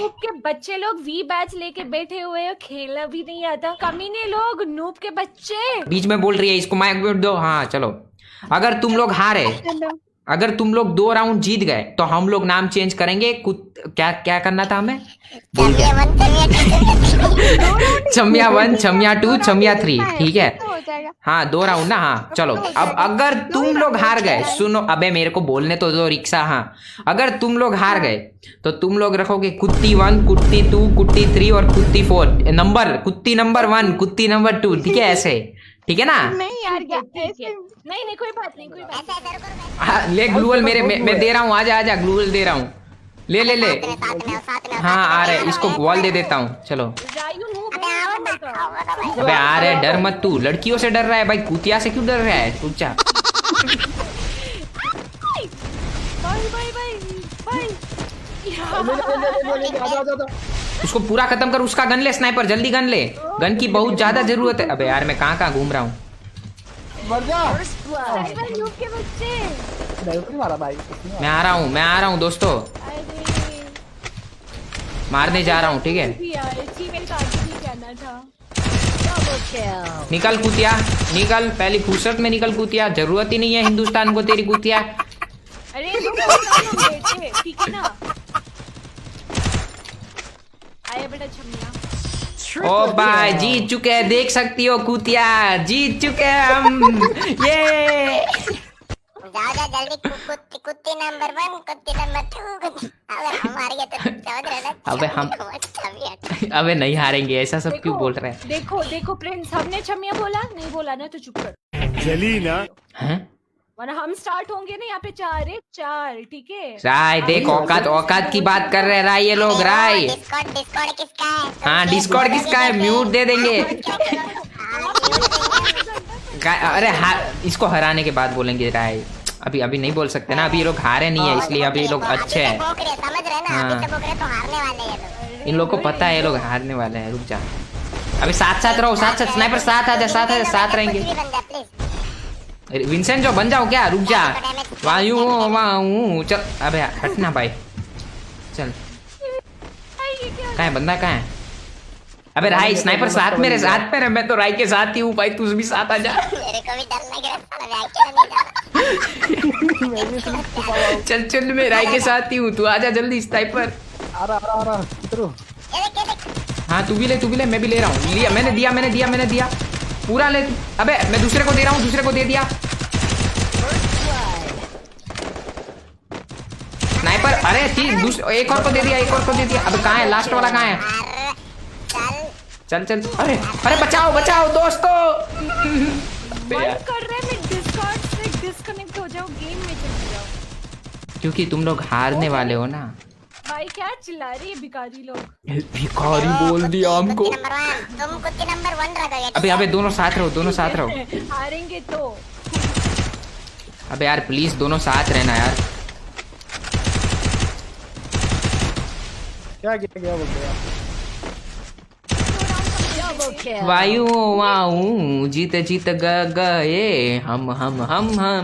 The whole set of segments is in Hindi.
नूब के बच्चे लोग वी बैच लेके बैठे हुए हैं, खेलना भी नहीं आता। कमीने लोग, नूब के बच्चे। बीच में बोल रही है, इसको माइक म्यूट दो। हाँ चलो, अगर तुम लोग हारे, अगर तुम लोग 2 राउंड जीत गए तो हम लोग नाम चेंज करेंगे। क्या क्या करना था हमें? भूल गया। चमिया 1, चमिया 2, चमिया 3, ठीक है। हाँ 2 राउंड ना। हाँ चलो, अब अगर तुम लोग हार गए, सुनो, अबे मेरे को बोलने तो दो रिक्शा। हाँ अगर तुम लोग हार गए तो तुम लोग रखोगे कुत्ती 1, कुत्ती 2, कुत्ती 3 और कुत्ती 4 नंबर। कुत्ती नंबर 1, कुत्ती नंबर 2, ठीक है? ऐसे, ठीक है ना? नहीं यार, नहीं कोई बात नहीं, कोई बात नहीं। हाँ ले ग्लूवल मेरे, मैं दे रहा हूँ। आजा आजा, ग्लूवल दे रहा हूँ। ले ले ले। हाँ आ रहे, इसको वॉल दे देता हूँ। चलो अबे आ रहे, डर मत तू। लड़कियों से डर रहा है भाई, कुतिया से क्यों डर रहा है? रुक जा। उसको पूरा खत्म कर, उसका गन ले। स्नाइपर जल्दी गन ले, गन की बहुत ज्यादा जरूरत है। अबे यार मैं कहाँ कहाँ घूम रहा हूँ। मैं आ रहा हूँ दोस्तों, मारने जा रहा हूँ, ठीक है? निकल कुतिया, निकल, पहली फुर्सत में निकल कुतिया। जरूरत ही नहीं है हिंदुस्तान को तेरी कुतिया। अरे ठीक है ना? आया बेटा छमिया। ओ भाई जीत चुके हैं, देख सकती हो कुतिया, जीत चुके हैं हम। ये जाओ जल्दी, कुत्ती नंबर 1, कुत्ती नंबर 2। अगर हम हार गए तो समझ रहे ना? अबे हम, अबे नहीं हारेंगे, ऐसा सब क्यों बोल रहे हैं? देखो प्रिंस, हमने छमिया बोला नहीं, बोला ना तो चुप कर। चली ना हैं? वरना हम स्टार्ट होंगे ना यहाँ पे 4-4, ठीक है? राय देख, औकात की बात कर रहे हैं राय ये लोग। राय डिस्कॉर्ड किसका है? हाँ डिस्कॉर्ड किसका है? म्यूट दे देंगे। अरे इसको हराने के बाद बोलेंगे राय, अभी नहीं बोल सकते ना। अभी ये लोग हारे नहीं है, इसलिए अभी ये लोग अच्छे हैं। समझ रहे ना? अभी तो तो हारने वाले हैं। इन लोग को पता है ये लोग हारने वाले हैं। रुक जा, अभी साथ रहो, साथ स्नाइपर साथ आ जा, साथ रहेंगे। विंसेंट जो बन जाओ क्या? रुक जा, वायु चल। अबे हटना भाई, चल। कहाँ है बंदा, कहाँ है? अबे राय स्नाइपर साथ मेरे साथ पे, मैं तो राय के साथ ही हूँ भाई, तू भी साथ आ जा। मेरे को भी डर लग रहा है। चल चल, मैं राय के साथ ही हूँ, तू आजा जल्दी। स्नाइपर हाँ तू भी ले, मैं भी ले रहा हूँ। लिया मैंने दिया पूरा ले। अबे मैं दूसरे को दे रहा हूँ, दूसरे को दे दिया। स्नाइपर, अरे एक और को दे दिया, अब कहाँ है लास्ट वाला? कहाँ है? चल अरे बचाओ दोस्तों। कर रहे हैं, मैं डिस्कॉर्ड से डिस्कनेक्ट हो जाऊं, गेम में चले जाओ। क्योंकि तुम लोग हारने वाले हो ना भाई। क्या चिल्ला रही है भिखारी लोग? भिखारी बोल दिया हमको। तुम कुत्ती नंबर 1 रखोगे। अबे दोनों साथ रहो। हारेंगे तो। अबे यार प्लीज दोनों साथ रहना यार। क्या बोल रहे? वायु वाऊ जीत गए हम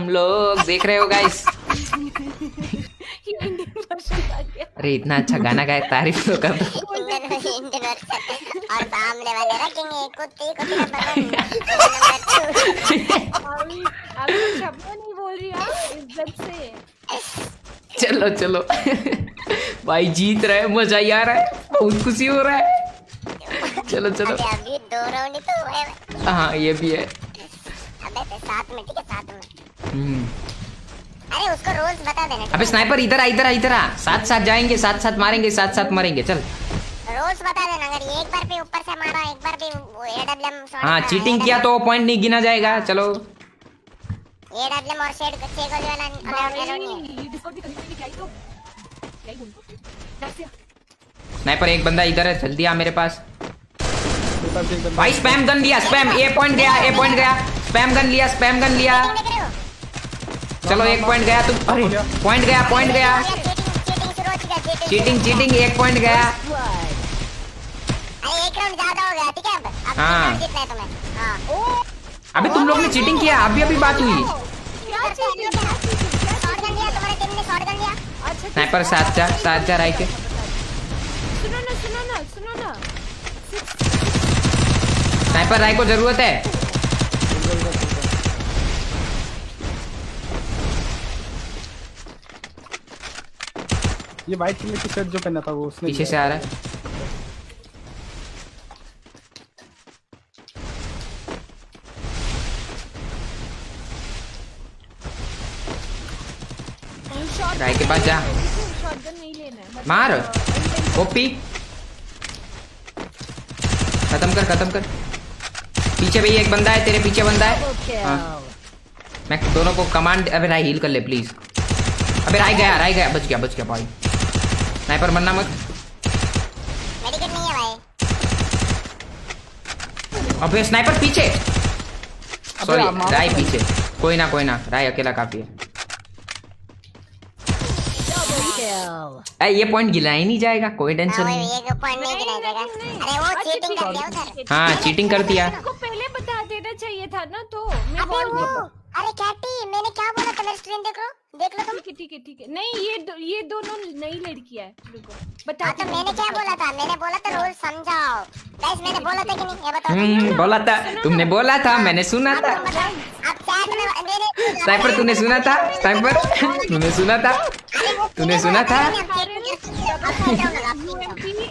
लोग। देख रहे हो गाइस? अरे इतना अच्छा गाना गाए, तारीफ तो कर दो। और सामने वाले रखेंगे कुत्ती नहीं बोल रही इज्जत से। चलो भाई जीत रहे, मजा ही आ रहा है, बहुत खुशी हो रहा है। चलो अभी 2 राउंड ही तो हुए। हाँ ये भी है। अबे साथ में, ठीक है साथ में। अरे उसको रोज बता देना। अबे स्नाइपर इधर आ, साथ जाएंगे, साथ मारेंगे, साथ मरेंगे। चल रोज बता देना, अगर एक बार भी ऊपर से मारा, एक बार भी एडब्ल्यूएम शॉट। हाँ चीटिंग किया तो पॉइंट नहीं गिना जाएगा। चलो एडब्ल्यूएम और शेड अच्छे गोली वाला स्नाइपर एक बंदा इधर है, जल्दी आ मेरे पास। भाई स्पैम गन लिया, स्पैम ए पॉइंट गया, स्पैम गन लिया। चलो 1 पॉइंट गया। तुम अरे पॉइंट गया। चीटिंग 1 पॉइंट गया। अरे 1 राउंड ज्यादा हो गया, ठीक है? अब हाँ। जीतना है तुम्हें। हाँ अबे तुम लोग ने चीटिंग किया, अभी बात हुई। शॉटगन लिया, तुम्हारे टीम ने शॉटगन लिया। स्नाइपर साथ जा राय के। सुनो ना। स्नाइपर राय को जरूरत है। ये व्हाइट कलर की शर्ट जो पहना था वो उसने पीछे से आ रहा है। राय के पास जा, शॉटगन नहीं लेना है, मार ओपी, खत्म कर। पीछे भी एक बंदा है, तेरे पीछे बंदा है। हाँ। मैं दोनों को कमांड, अबे राय हील कर ले प्लीज। अबे राय गया, बच गया भाई। स्नाइपर मरना मत। मेडिकेट नहीं है भाई। अबे स्नाइपर पीछे, सॉरी मारो राय पीछे। कोई ना, राय अकेला काफी है। ये पॉइंट गिला ही नहीं जाएगा, कोई टेंशन हाँ, नहीं। ये पॉइंट नहीं गिना जाएगा। अरे वो चीटिंग कर दिया उधर। हाँ चीटिंग कर दिया। को पहले बता देना चाहिए था ना, तो मैं अबे बोल वो, अरे कैटी, मैंने क्या बोला था? मेरी स्क्रीन देख लो तुम। ठीक है। नहीं, ये दोनों नई लड़कियां है। रुको बता। हाँ, तो मैंने क्या बोला था? मैंने बोला था रूल समझाओ। गाइस मैंने बोला था कि नहीं, ये बताओ। बोला था, तुमने बोला था, मैंने सुना था। अब चैट में मेरे स्नाइपर तूने सुना था, स्नाइपर तूने सुना था, तूने सुना था।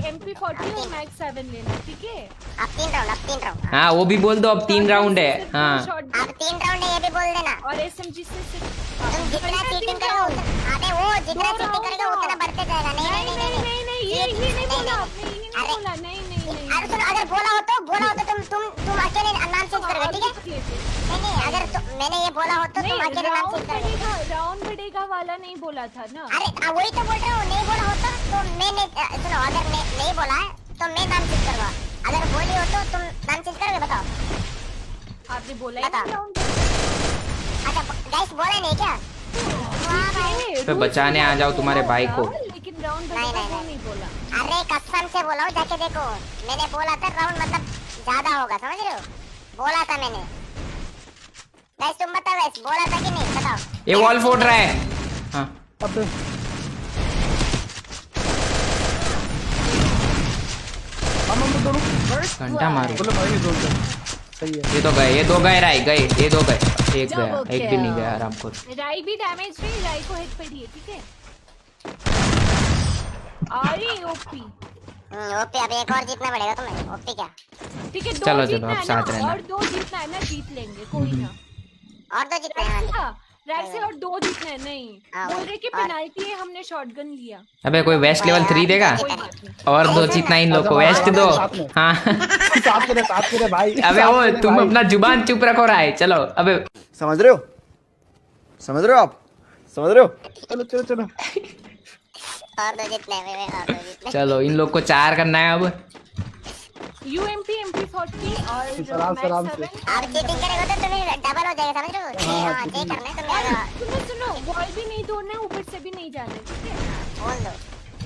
MP40 और मैक्स 7 लेना, ठीक है? अब 3 राउंड। हाँ वो भी बोल दो, अब 3 राउंड है। हाँ अब 3 राउंड है, ये भी बोल देना। और SMG से तुम जितना चीटिंग करोगे, अबे वो जितना चीटिंग करेगा उतना बढ़ते जाएगा। नहीं, ये नहीं बोला आपने, अरे सुनो, अगर बोला हो तो तुम अकेले नाम चेंज करोगे, ठीक है? नहीं, अगर मैंने ये बोला हो तो तुम अकेले नाम चेंज करोगे। राउंड बढ़ेगा वाला नहीं बोला था ना। अरे वही तो बोल रहा हूँ, नहीं बोला होता तो मैंने, सुनो, अगर नहीं बोला है तो मैं नाम चेंज करूँगा। अगर बोली हो तो तुम नाम चेंज करोगे, बताओ। आपने बोला ही बता। नहीं राउंड। अच्छा गाइस, बोला नहीं क्या? तो बचाने आ जाओ तुम्हारे भाई को। लेकिन राउंड बढ़ेगा वो नहीं बोला। अरे कसम से बोला हूँ, जाके देखो। मैंने बोला था राउंड मतलब ज्यादा होगा, समझ रहे हो? बोला था मैंने। गाइस तुम बताओ, गाइस बोला था कि नहीं, बताओ। ये वॉल फोड़ रहा है। हाँ अबे हम दोनों घंटा मारो। बोलो भाई जोन से सही है। ये दो गए राय गए, ये 2 गए, एक गया, एक भी नहीं गया आराम को। राई भी डैमेज हुई, राई को हिट पड़ी है, ठीक है? अरे ओपी, ओपी, अब एक और जीतना पड़ेगा तुम्हें। ओपी क्या? ठीक है? चलो, 2 जीतना अब है साथ ना, रहना। और 2 जीतना है ना, जीत लेंगे, कोई ना। और 2 जीतने हैं। रैक से और 2 जीतना है। नहीं हाँ, बोल रहे कि और- पेनाल्टी है, हमने शॉटगन लिया। अबे कोई वेस्ट लेवल 3 देगा? कोई बात नहीं। और 2 जीतना इन लोग को, वेस्ट दो। हाँ साथ में भाई। अबे वो तुम अपना जुबान चुप रखो राय। चलो अबे समझ रहे हो आप? समझ रहे हो? चलो और 2 जीतने हैं, और 2 जीतने। चलो, इन लोग को 4 करना है अब। UMP MP40 और आराम मैक्स से। 7। अब चीटिंग करेगा तो तुम्हें डबल हो जाएगा, समझ रहे हो? हाँ, ये करना है तुम्हें। सुनो वॉल भी नहीं तोड़ना है, ऊपर से भी नहीं जाना है, ठीक है? बोल दो।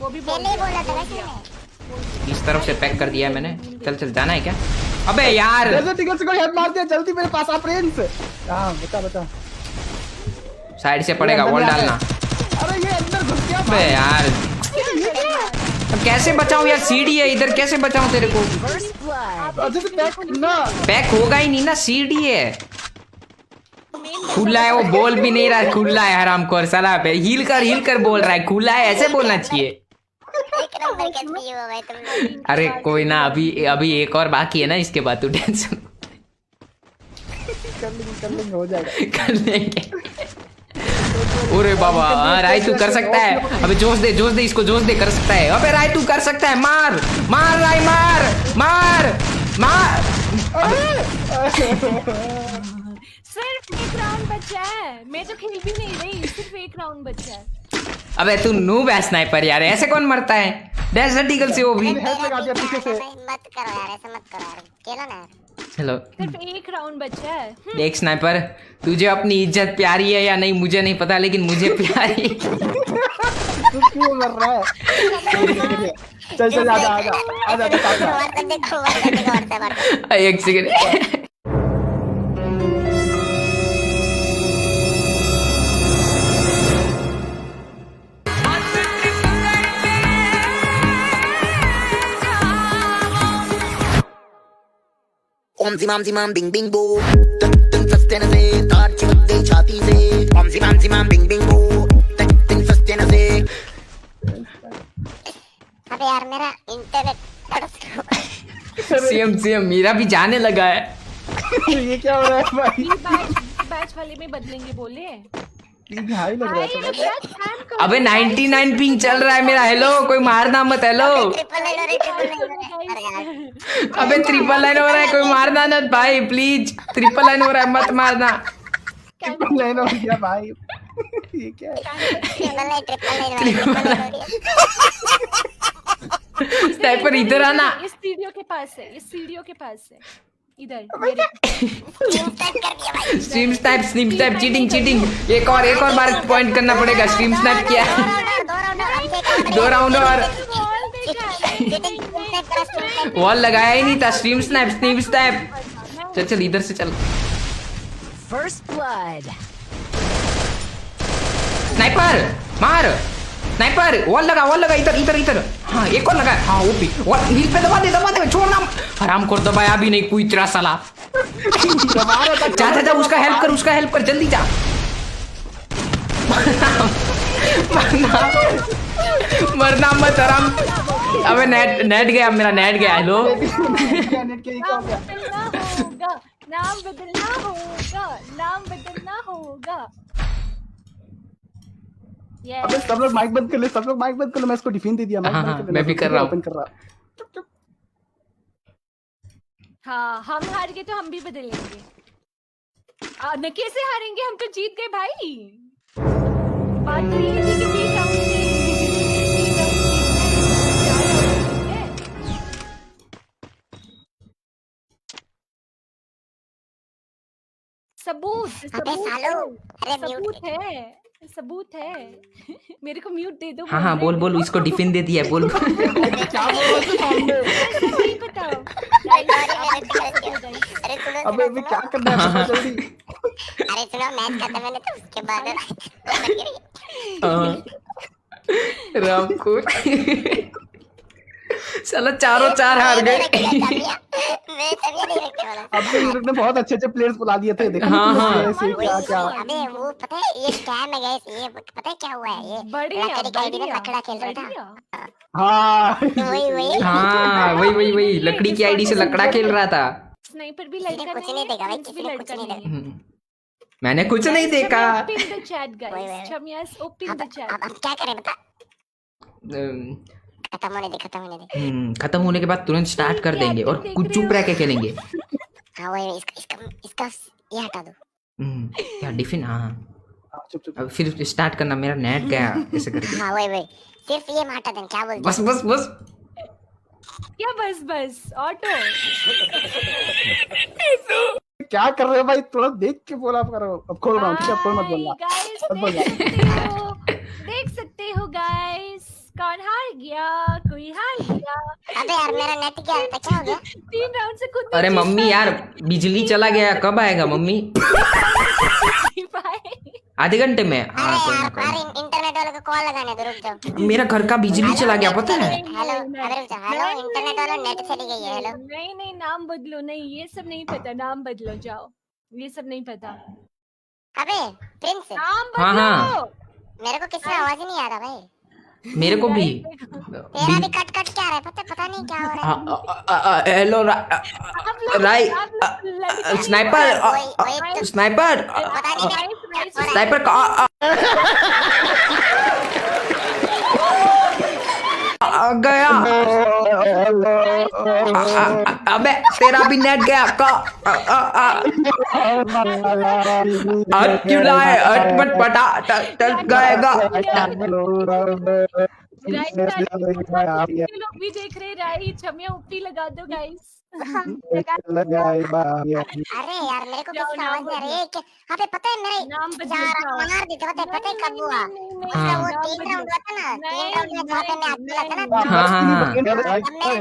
वो भी बोल पहले ही दिया। बोला था वैसे मैंने। इस तरफ से पैक कर दिया है मैंने। चल जाना है क्या? अबे यार जल्दी टिकट से कोई हेड मार दिया, जल्दी मेरे पास आ प्रिंस। हां बता। साइड से पड़ेगा, वॉल डालना। अरे ये अंदर घुस गया अबे यार अब कैसे बचाऊं यार? सीढ़ी है इधर, कैसे बचाऊं तेरे को? अच्छे से पैक ना। पैक होगा ही नहीं ना, सीढ़ी है। खुला है, वो बोल भी नहीं रहा है खुला है। हरामखोर साला पे हील कर बोल रहा है खुला है, ऐसे बोलना चाहिए। एक नंबर के पीओ हो भाई तुम लोग। अरे कोई ना, अभी एक और बाकी है ना, इसके बाद तू टेंशन कर लेंगे हो जाएगा। कर लेंगे। अरे बाबा, हाँ राय तू कर सकता है। अबे जोश दे इसको, जोश दे, कर सकता है। अबे राय तू कर सकता है, मार राय, मार। सिर्फ एक राउंड बचा है, मैं तो खेल भी नहीं रही, सिर्फ एक राउंड बचा है। अबे तू नूब है स्नाइपर यार, ऐसे कौन मरता है? डेजर्ट ईगल से वो भी। हेड लगा दिया पीछे से। मत करो यार, ऐसा मत करो यार, खेलो ना यार। चलो सिर्फ एक राउंड बचा है। देख स्नाइपर, तुझे अपनी इज्जत प्यारी है या नहीं मुझे नहीं पता, लेकिन मुझे प्यारी। तू क्यों मर रहा है? चल आजा देखो। एक सेकंड। ओम जिमाम जिमाम बिंग बिंग बो तक तक सस्ते न से तार चिपक गई छाती से ओम जिमाम बिंग बिंग बो तक तक सस्ते न से। अबे यार मेरा इंटरनेट सेम मेरा भी जाने लगा है। ये क्या हो रहा है भाई? बैच वाले में बदलेंगे बोले। ये हाई लग रहा है थोड़ा। अबे 99 पिंग चल रहा है मेरा। हेलो, कोई मारना मत। हेलो, अबे 999 हो रहा है, कोई मारना मत भाई प्लीज। 999 हो रहा है, मत मारना। नहीं हो गया भाई। ये क्या है? स्नाइपर इधर आना। इस सीढ़ियों के पास है, इस सीढ़ियों के पास है, इधर। Stream snipe cheating. एक और बार पॉइंट करना पड़ेगा। स्ट्रीम स्नाइप क्या है? 2 राउंड और वॉल लगाया ही नहीं था। Stream snipe. चल इधर से चल। First blood. स्नाइपर मार। स्नाइपर वॉल लगा इधर। हाँ, एक और लगा। हाँ, ओपी वॉल हील पे दबा दे छोड़ना। हराम खोर दबाया भी नहीं कोई तेरा साला। जा उसका हेल्प कर जल्दी जा। मरना मत हराम। अबे नेट गया मेरा, नेट गया। हेलो, नेट के क्या हो गया? नाम बदलना होगा। अबे सब लोग माइक बंद कर ले। मैं इसको डिफेंड दे दिया। माइक हाँ, बंद कर ले। मैं भी कर रहा हूँ। ओपन कर रहा। हाँ, हम हार गए तो हम भी बदलेंगे। न कैसे हारेंगे, हम तो जीत गए भाई। बात तो ये थी कि 3 राउंड सबूत है। मेरे को म्यूट दे दो। हाँ, बोल इसको डिफेंड दे दिया। बोल। क्या बोल रहे थे सामने? नहीं पता। अबे क्या करना है जल्दी? अरे सुनो, मैच खत्म मैंने तो उसके बाद राम को साला 4 हार गए। मैं तभी नहीं रखने वाला। अब तो यूरोप ने बहुत अच्छे प्लेयर्स बुला दिए थे। देखो हाँ। ऐसे क्या। अबे वो पता है ये स्कैम है गाइस। ये पता है क्या हुआ है? ये लकड़ी का आईडी में लकड़ा खेल रहा था। हाँ, वही लकड़ी की आईडी से लकड़ा खेल रहा था। स्नाइपर भी लड़का कुछ नहीं देगा भाई, किसी ने कुछ नहीं देगा। मैंने कुछ नहीं देखा। Open the chat guys. Chamias, open the chat. अब क्या करें बता? खत्म होने दे। खत्म होने के बाद तुरंत स्टार्ट कर देंगे और कुछ चुप रह के खेलेंगे। हाँ वही, इसका ये हटा दो। क्या डिफिन। हाँ, चुप। अब फिर स्टार्ट करना। मेरा नेट गया ऐसे करके। हाँ वही, सिर्फ ये हटा देना। क्या बोलते? बस। क्या बस ऑटो। क्या कर रहे हो भाई? थोड़ा देख के बोला करो। अब खोल रहा हूँ, ठीक है? खोल मत बोलना। गाइस देख सकते हो गाइस, कौन हार गया? कोई हार गया। अबे यार मेरा नेट क्या हो गया? 3 राउंड से खुद। अरे मम्मी यार, बिजली चला गया। कब आएगा मम्मी? आधे घंटे में। हाँ, कोई ना कोई। इंटरनेट वालों को कॉल लगाने दो, रुक जाओ। मेरा घर का बिजली चला गया पता है। हेलो, इंटरनेट वाला नेट चली गई है। हेलो, नहीं नाम बदलो। नहीं, ये सब नहीं पता। नाम बदलो, जाओ। ये सब नहीं पता। अबे प्रिंस, नाम बदलो। हाँ। मेरे को किसी आवाज ही नहीं आ रहा भाई। मेरे को भी। तेरा भी कट क्या रहा है? पता नहीं क्या हो रहा है। हेलो राय स्नाइपर गया। अबे तेरा भी नेट गया। क्यों लाए? मत पटा गएगा। लोग भी देख रहे। राई छमिया उपी लगा दो गाइस। अरे यार मेरे को किसी आवाज नहीं आ रही है। अबे पता है मेरे नाम मार देते। पता है कब हुआ? वो 3 राउंड हुआ था ना। 3 राउंड में जहाँ पे मैं अकेला था ना, हाँ। तब मेरा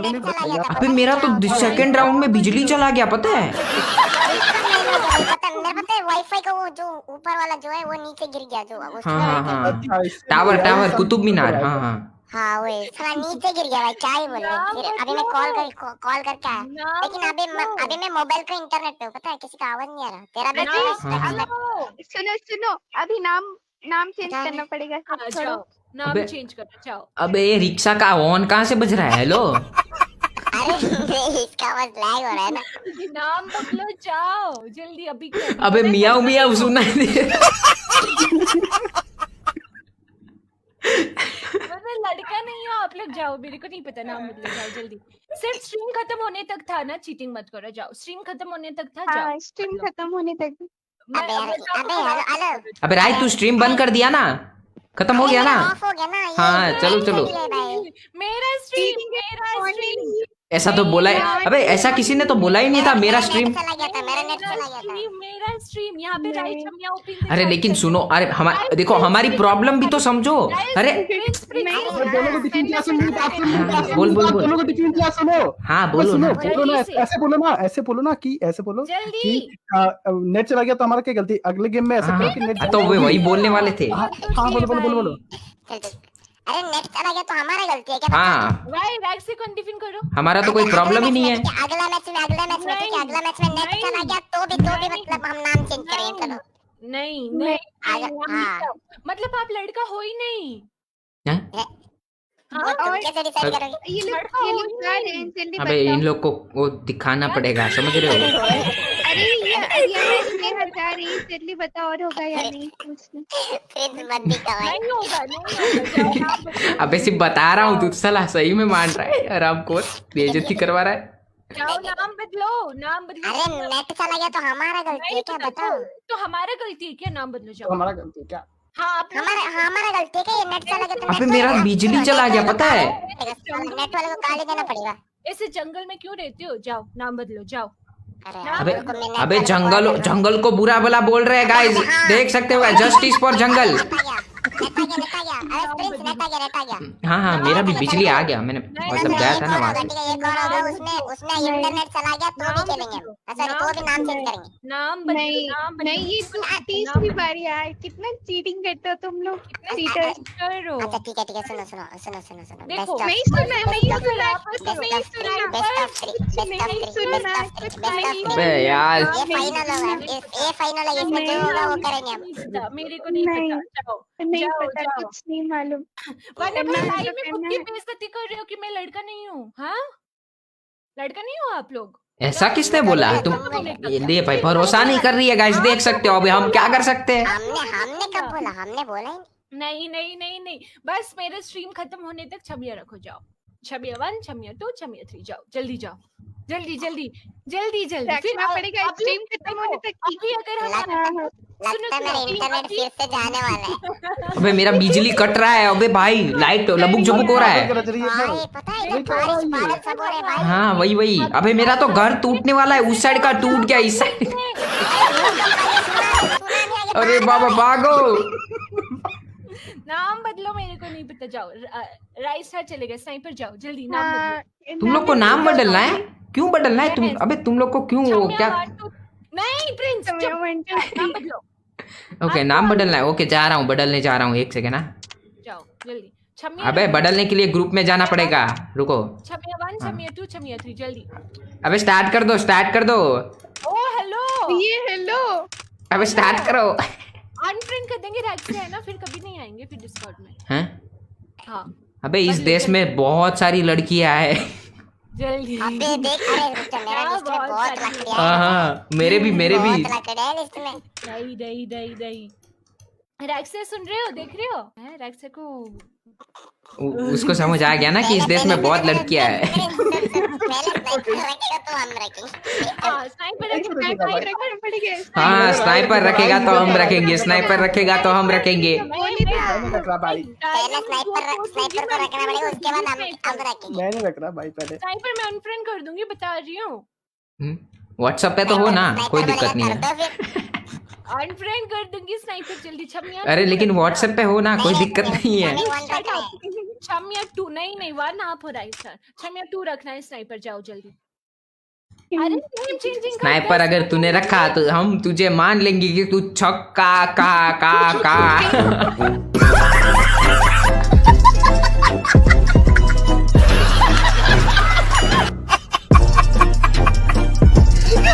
नेट चला गया था। अबे मेरा तो सेकंड राउंड में बिजली चला गया पता है। पता है वाईफाई का वो जो ऊपर वाला जो है वो नीचे गिर गया। जो हाँ टावर कुतुब मीनार। हाँ हाँ वही साला नीचे गिर गया भाई, क्या ही बोले। फिर अभी मैं कॉल करके आया, लेकिन अभी मैं मोबाइल पे इंटरनेट पे हूँ, पता है किसी का आवाज नहीं आ रहा। तेरा भी सुनो सुनो, अभी नाम चेंज करना पड़ेगा। जाओ नाम अबे- चेंज करो जाओ। अबे ये रिक्शा का हॉर्न कहाँ से बज रहा है? हेलो अरे इसका आवाज लैग हो रहा है ना। नाम बदलो जाओ जल्दी अभी कर। अबे मियाऊ मियाऊ सुनाई दे रहा। मैं लड़का नहीं हूँ आप लोग, जाओ मेरे को नहीं पता, नाम बदलो जाओ जल्दी। सिर्फ स्ट्रीम खत्म होने तक था ना, चीटिंग मत करो, जाओ स्ट्रीम खत्म होने तक था, जाओ। हाँ, स्ट्रीम खत्म होने तक। मैं अबे यार, बताऊँ हेलो अबे राय तू स्ट्रीम बंद कर दिया ना, खत्म हो गया ना? ऑफ हो गया ना ये। हाँ, चलो, चलो। मेरा स्ट्रीम ऐसा तो बोला है। अबे ऐसा किसी ने तो बोला ही नहीं था मेरा स्ट्रीम। चला गया था, मेरा नेट चला गया था। मेरा स्ट्रीम यहाँ पे राइट छमिया ओपन। अरे लेकिन सुनो, अरे हमारे देखो हमारी प्रॉब्लम भी तो समझो। अरे दोनों को डिफिन किया, सुनो बात सुनो, हाँ, बोल, बोल, बोल। दोनों को डिफिन किया, सुनो। हाँ बोलो सुनो, ना। बोलो ना, जल्दी से। ऐसे बोलो ना, ऐसे बोलो ना कि ऐसे बोलो जल्दी। कि नेट चला गया तो हमारा क्या गलती? अगले गेम में ऐसा हाँ, करो कि नेट हाँ, तो वे वही बोलने वाले थे। हाँ, बोलो बोलो बोलो बोलो। चल। अरे नेट चला गया तो हमारा गलती है क्या? हाँ भाई रैक से कौन टिफिन करो। हमारा तो कोई प्रॉब्लम ही नहीं है। अगला मैच में ठीक है, अगला मैच में नेट चला गया तो भी मतलब हम नाम चेंज करेंगे। चलो नहीं नहीं हाँ। मतलब आप लड़का हो ही नहीं। हैं? वो तुम कैसे डिसाइड करोगे? ये लोग जा रहे हैं, जल्दी अबे बताओ। इन लोग को वो दिखाना पड़ेगा, समझ रहे हो? अरे ये जा रही है, जल्दी बताओ और होगा या नहीं पूछना। प्रिंस मत दिखाओ। नहीं होगा जाओ नाम बदलो। अबे सिर्फ बता रहा हूँ, तू साला सही में मान रहा है, आराम को बेइज्जती करवा रहा है। जाओ नाम बदलो, नाम बदलो। अरे नेट चला गया तो हमारा गलती है क्या? बताओ। तो हमारा गलती है क्या? नाम बदलो तो जाओ। हमारा गलती है क्या? हाँ आप लोग- हमारा गलती है क्या? ये नेट चला गया तो अबे मेरा बिजली चला गया, पता है? नेट वाले को गाली देना पड़ेगा। ऐसे जंगल में क्यों रहते हो? जाओ नाम बदलो जाओ। अबे अबे जंगल को बुरा भला बोल रहे हैं गाइस, देख सकते हो, जस्टिस फॉर जंगल। नेट आ गया। अरे प्रिंस नेट आ गया। हाँ हाँ, मेरा भी बिजली आ गया, मैंने मतलब गया था ना वहाँ से। ये कौन होगा? उसने इंटरनेट चला गया तो भी खेलेंगे हम। अच्छा तो भी नाम चेंज करेंगे। नाम बदलो, नहीं नाम बदलो। नहीं, ये तो तीसरी बार यार, कितना चीटिंग करते हो तुम लोग। चीटर। करो। अच्छा ठीक है सुनो। देखो, नहीं सुना। अबे यार ये फाइनल होगा, ये फाइनल है, इसमें जो होगा वो करेंगे हम। मेरे को नहीं नहीं। पता। जाओ नहीं जाओ, पता, जाओ। कुछ नहीं मालूम। वरना करना है भाई तो में करना खुद की है। बेइज्जती कर रहे हो कि मैं लड़का नहीं हूँ। हाँ लड़का नहीं हो आप लोग। ऐसा किसने बोला? तुम ये भाई भरोसा नहीं कर रही है गाइस, देख सकते हो। अभी हम क्या कर सकते हैं? हमने कब बोला? हमने बोला ही नहीं बस मेरे स्ट्रीम खत्म होने तक छबिया रखो। जाओ छबिया 1 छबिया 2 छबिया 3 जाओ जल्दी जाओ, जल्दी रखना पड़ेगा स्ट्रीम खत्म होने तक। अभी अगर हम नहीं। लगता है मेरा इंटरनेट फिर से जाने वाला है। अबे मेरा बिजली कट रहा है। अबे भाई लाइट लबुक झबुक हो रहा है। भाई पता है क्या बारिश बादल सब हो रहे हैं भाई। हाँ वही। अबे मेरा तो घर टूटने वाला है, उस साइड का टूट गया, इस साइड। अरे बाबा भागो। नाम बदलो, मेरे को नहीं पता। जाओ राइट स्टार चलेगा, स्नाइपर जाओ जल्दी नाम बदलो। तुम लोग को नाम बदलना है? क्यों बदलना है? तुम अबे तुम लोग को क्यों वो क्या? नहीं प्रिंस नाम बदलो। ओके नाम बदलना है। ओके जा रहा हूँ, बदलने जा रहा हूँ, एक सेकेंड ना। जाओ जल्दी। छमिया अबे बदलने के लिए ग्रुप में जाना पड़ेगा, रुको। छमिया 1 छमिया 2 छमिया 3 जल्दी। अबे स्टार्ट कर दो। ओ हेलो, ये हेलो। अबे स्टार्ट करो। अनफ्रेंड कर देंगे रैक से, है ना? फिर कभी नहीं आएंगे फिर डिस्कॉर्ड में। हैं? हाँ अबे इस देश में बहुत सारी लड़कियां हैं। जल्दी। अबे देख, अरे रुक जा, मेरा लिस्ट में बहुत लकड़ियां हैं। हाँ मेरे भी बहुत लकड़ियां हैं लिस्ट में। दही रैक्से सुन रहे हो, देख रहे हो? है रैक्से को उसको समझ आ गया ना कि इस देश में बहुत लड़कियां हैं। पहले स्नाइपर रखेगा तो हम रखेंगे। हाँ स्नाइपर रखना पड़ेगा। हाँ स्नाइपर रखेगा तो हम रखेंगे, स्नाइपर रखेगा तो हम रखेंगे। मैंने रख रहा भाई, पहले स्नाइपर को रखना पड़ेगा, उसके बाद हम रखेंगे। मैंने रख रहा भाई पहले। स्नाइपर मैं अनफ्रेंड कर दूंगी, बता रही हूँ। व्हाट्सएप पे तो हो ना, कोई दिक्कत नहीं है। अनफ्रेंड कर दूंगी स्नाइपर जल्दी। छमिया अरे लेकिन व्हाट्सएप पे हो ना, कोई दिक्कत नहीं है। छमिया 2 नहीं 1 आप हो राइट सर। छमिया 2 रखना है स्नाइपर, जाओ जल्दी। अरे नेम चेंजिंग स्नाइपर अगर तूने रखा तो हम तुझे मान लेंगे कि तू छक्का का है